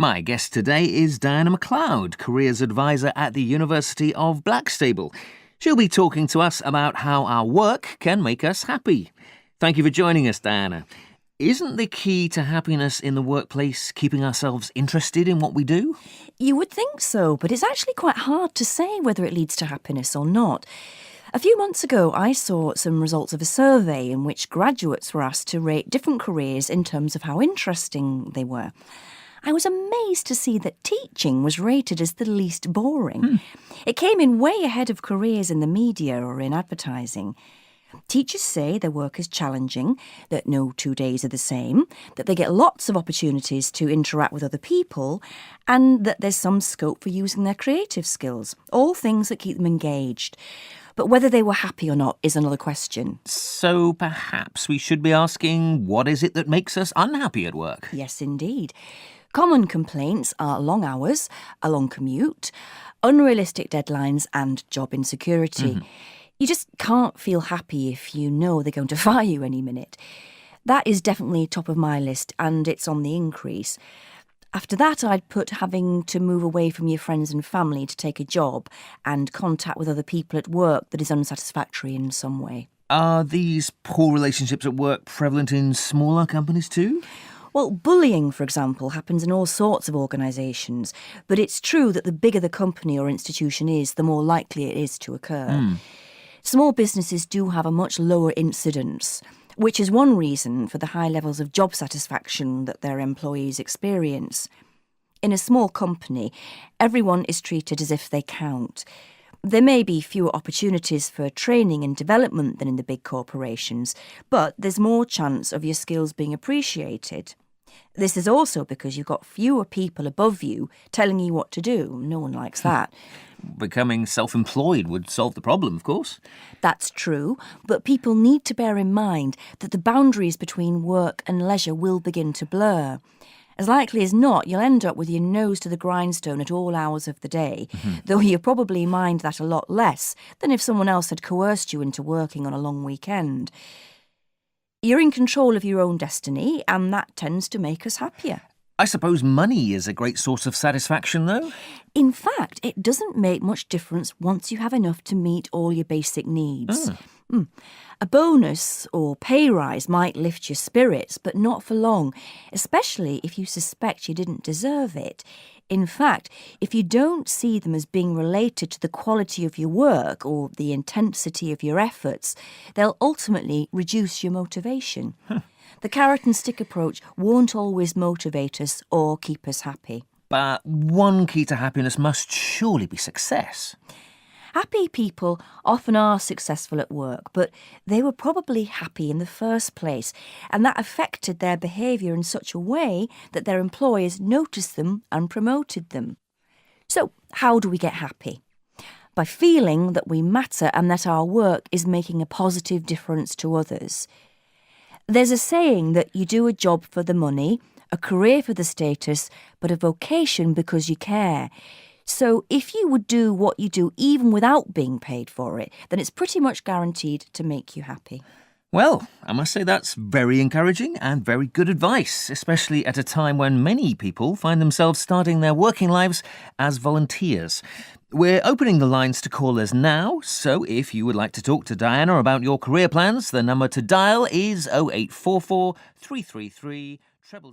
My guest today is Diana McLeod, Careers Advisor at the University of Blackstable. She'll be talking to us about how our work can make us happy. Thank you for joining us, Diana. Isn't the key to happiness in the workplace keeping ourselves interested in what we do? You would think so, but it's actually quite hard to say whether it leads to happiness or not. A few months ago, I saw some results of a survey in which graduates were asked to rate different careers in terms of how interesting they were. I was amazed to see that teaching was rated as the least boring. It came in way ahead of careers in the media or in advertising. Teachers say their work is challenging, that no 2 days are the same, that they get lots of opportunities to interact with other people, and that there's some scope for using their creative skills, all things that keep them engaged. But whether they were happy or not is another question. So perhaps we should be asking, what is it that makes us unhappy at work? Yes, indeed. Common complaints are long hours, a long commute, unrealistic deadlines and job insecurity. You just can't feel happy if you know they're going to fire you any minute. That is definitely top of my list, and it's on the increase. After that, I'd put having to move away from your friends and family to take a job and contact with other people at work that is unsatisfactory in some way. Are these poor relationships at work prevalent in smaller companies too? Well, bullying, for example, happens in all sorts of organisations, but it's true that the bigger the company or institution is, the more likely it is to occur. Small businesses do have a much lower incidence, which is one reason for the high levels of job satisfaction that their employees experience. In a small company, everyone is treated as if they count. There may be fewer opportunities for training and development than in the big corporations, but there's more chance of your skills being appreciated. This is also because you've got fewer people above you telling you what to do. No one likes that. Becoming self-employed would solve the problem, of course. That's true, but people need to bear in mind that the boundaries between work and leisure will begin to blur. As likely as not, you'll end up with your nose to the grindstone at all hours of the day, though you probably mind that a lot less than if someone else had coerced you into working on a long weekend. You're in control of your own destiny, and that tends to make us happier. I suppose money is a great source of satisfaction, though? In fact, it doesn't make much difference once you have enough to meet all your basic needs. A bonus or pay rise might lift your spirits, but not for long, especially if you suspect you didn't deserve it. In fact, if you don't see them as being related to the quality of your work or the intensity of your efforts, they'll ultimately reduce your motivation. The carrot and stick approach won't always motivate us or keep us happy. But one key to happiness must surely be success. Happy people often are successful at work, but they were probably happy in the first place, and that affected their behaviour in such a way that their employers noticed them and promoted them. So, how do we get happy? By feeling that we matter and that our work is making a positive difference to others. There's a saying that you do a job for the money, a career for the status, but a vocation because you care. So if you would do what you do even without being paid for it, then it's pretty much guaranteed to make you happy. Well, I must say that's very encouraging and very good advice, especially at a time when many people find themselves starting their working lives as volunteers. We're opening the lines to callers now, so if you would like to talk to Diana about your career plans, the number to dial is 0844 333 000.